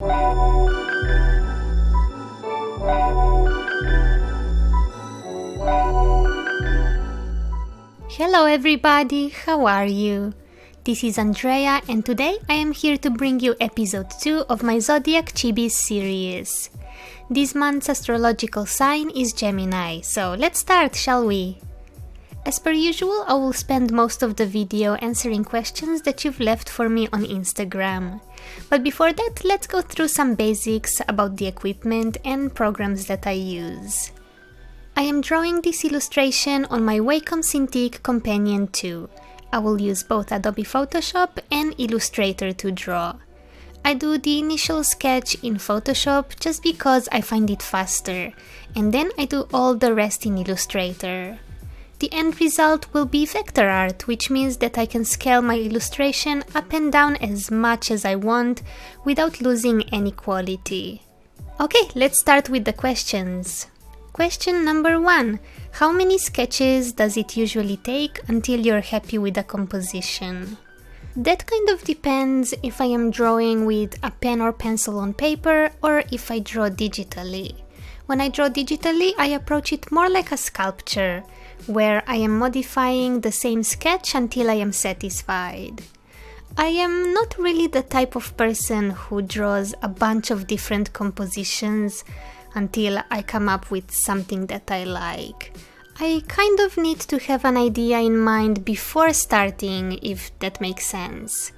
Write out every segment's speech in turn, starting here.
Hello everybody, how are you? This is Andreja and today I am here to bring you episode 2 of my Zodiac Chibis series. This month's astrological sign is Gemini, so let's start, shall we? As per usual, I will spend most of the video answering questions that you've left for me on Instagram. But before that, let's go through some basics about the equipment and programs that I use. I am drawing this illustration on my Wacom Cintiq Companion 2. I will use both Adobe Photoshop and Illustrator to draw. I do the initial sketch in Photoshop just because I find it faster, and then I do all the rest in Illustrator. The end result will be vector art, which means that I can scale my illustration up and down as much as I want without losing any quality. Okay, let's start with the questions. Question number 1. How many sketches does it usually take until you're happy with a composition? That kind of depends if I am drawing with a pen or pencil on paper or if I draw digitally. When I draw digitally, I approach it more like a sculpture, where I am modifying the same sketch until I am satisfied. I am not really the type of person who draws a bunch of different compositions until I come up with something that I like. I kind of need to have an idea in mind before starting, if that makes sense.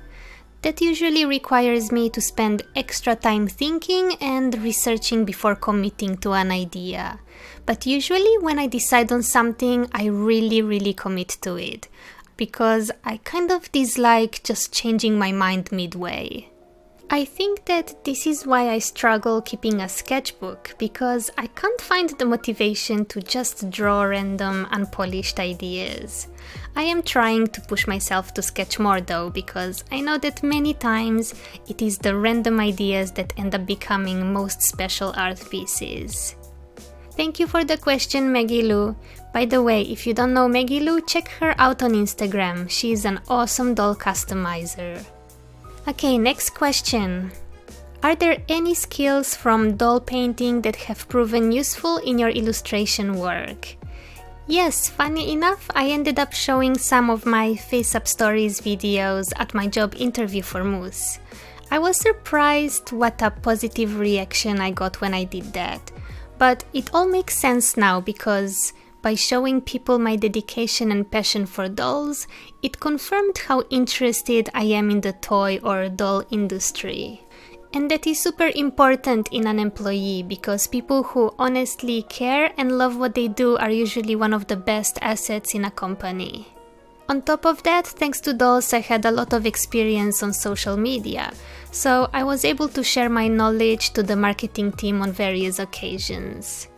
That usually requires me to spend extra time thinking and researching before committing to an idea. But usually when I decide on something, I really commit to it, because I kind of dislike just changing my mind midway. I think that this is why I struggle keeping a sketchbook, because I can't find the motivation to just draw random, unpolished ideas. I am trying to push myself to sketch more though, because I know that many times it is the random ideas that end up becoming most special art pieces. Thank you for the question, Maggie Lou. By the way, if you don't know Maggie Lou, check her out on Instagram. She is an awesome doll customizer. Okay, next question. Are there any skills from doll painting that have proven useful in your illustration work? Yes, funny enough, I ended up showing some of my Face Up Stories videos at my job interview for Moose. I was surprised what a positive reaction I got when I did that. But it all makes sense now because by showing people my dedication and passion for dolls, it confirmed how interested I am in the toy or doll industry. And that is super important in an employee, because people who honestly care and love what they do are usually one of the best assets in a company. On top of that, thanks to dolls, I had a lot of experience on social media, so I was able to share my knowledge to the marketing team on various occasions.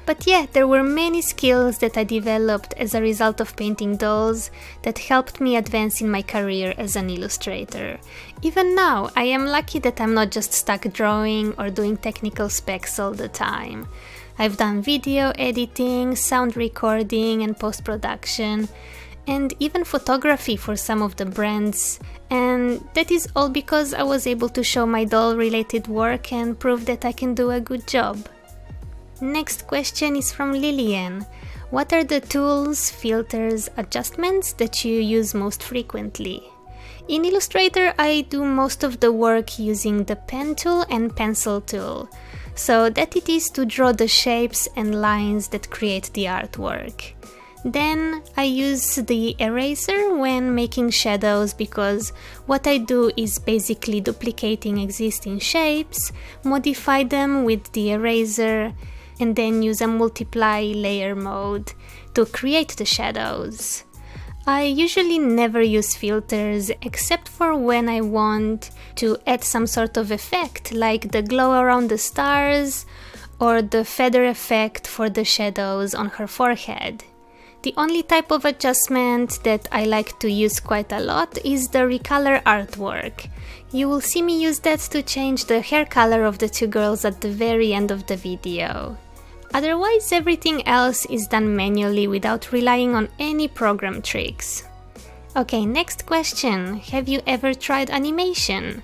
But yeah, there were many skills that I developed as a result of painting dolls that helped me advance in my career as an illustrator. Even now, I am lucky that I'm not just stuck drawing or doing technical specs all the time. I've done video editing, sound recording and post-production, and even photography for some of the brands, and that is all because I was able to show my doll-related work and prove that I can do a good job. Next question is from Lillian. What are the tools, filters, adjustments that you use most frequently? In Illustrator, I do most of the work using the pen tool and pencil tool, so that it is to draw the shapes and lines that create the artwork. Then I use the eraser when making shadows, because what I do is basically duplicating existing shapes, modify them with the eraser, and then use a multiply layer mode to create the shadows. I usually never use filters except for when I want to add some sort of effect, like the glow around the stars or the feather effect for the shadows on her forehead. The only type of adjustment that I like to use quite a lot is the recolor artwork. You will see me use that to change the hair color of the two girls at the very end of the video. Otherwise, everything else is done manually without relying on any program tricks. Okay, next question. Have you ever tried animation?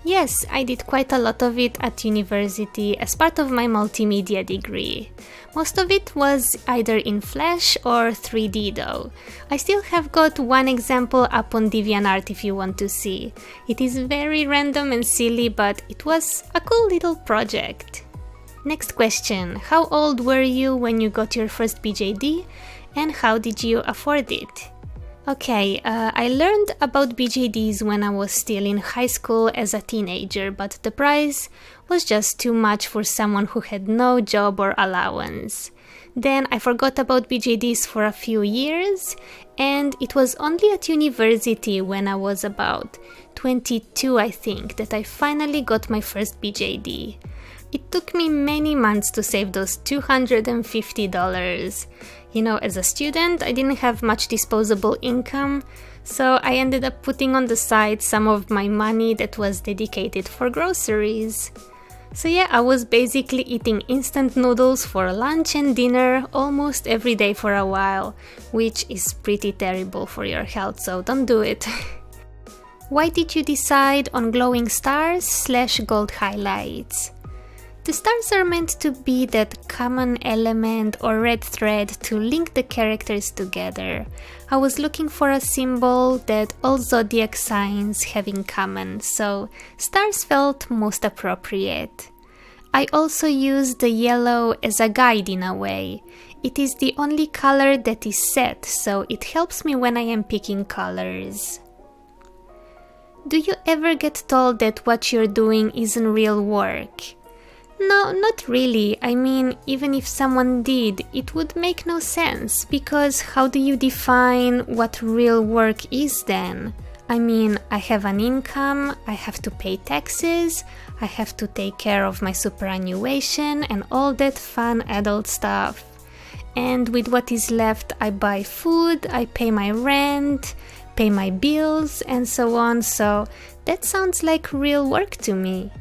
Yes, I did quite a lot of it at university as part of my multimedia degree. Most of it was either in Flash or 3D though. I still have got one example up on DeviantArt if you want to see. It is very random and silly, but it was a cool little project. Next question, how old were you when you got your first BJD and how did you afford it? Okay, I learned about BJDs when I was still in high school as a teenager, but the price was just too much for someone who had no job or allowance. Then I forgot about BJDs for a few years, and it was only at university when I was about 22, I think, that I finally got my first BJD. It took me many months to save those $250. You know, as a student, I didn't have much disposable income, so I ended up putting on the side some of my money that was dedicated for groceries. So yeah, I was basically eating instant noodles for lunch and dinner almost every day for a while, which is pretty terrible for your health, so don't do it. Why did you decide on glowing stars / gold highlights? The stars are meant to be that common element or red thread to link the characters together. I was looking for a symbol that all zodiac signs have in common, so stars felt most appropriate. I also used the yellow as a guide in a way. It is the only color that is set, so it helps me when I am picking colors. Do you ever get told that what you're doing isn't real work? No, not really. I mean, even if someone did, it would make no sense, because how do you define what real work is then? I mean, I have an income, I have to pay taxes, I have to take care of my superannuation and all that fun adult stuff. And with what is left, I buy food, I pay my rent, pay my bills, and so on, so that sounds like real work to me.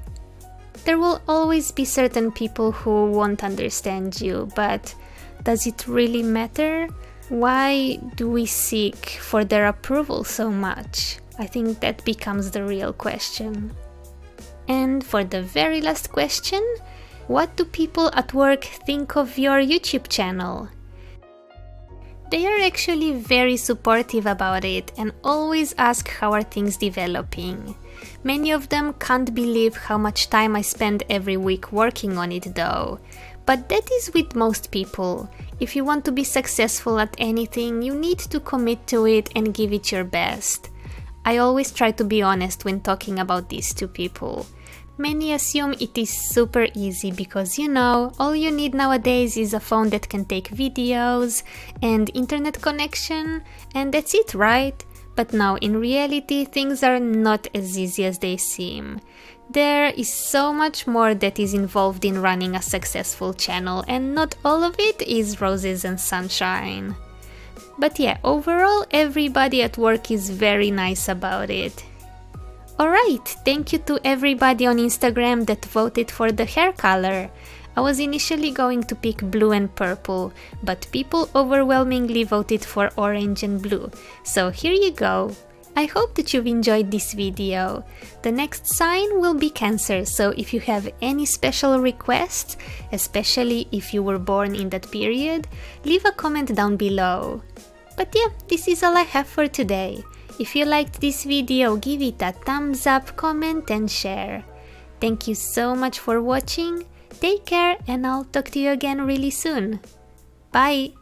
There will always be certain people who won't understand you, but does it really matter? Why do we seek for their approval so much? I think that becomes the real question. And for the very last question, what do people at work think of your YouTube channel? They are actually very supportive about it and always ask how are things developing. Many of them can't believe how much time I spend every week working on it though. But that is with most people. If you want to be successful at anything, you need to commit to it and give it your best. I always try to be honest when talking about this to people. Many assume it is super easy because, you know, all you need nowadays is a phone that can take videos and internet connection, and that's it, right? But no, in reality, things are not as easy as they seem. There is so much more that is involved in running a successful channel, and not all of it is roses and sunshine. But yeah, overall, everybody at work is very nice about it. Alright, thank you to everybody on Instagram that voted for the hair color. I was initially going to pick blue and purple, but people overwhelmingly voted for orange and blue, so here you go. I hope that you've enjoyed this video. The next sign will be Cancer, so if you have any special requests, especially if you were born in that period, leave a comment down below. But yeah, this is all I have for today. If you liked this video, give it a thumbs up, comment and share. Thank you so much for watching. Take care and I'll talk to you again really soon. Bye!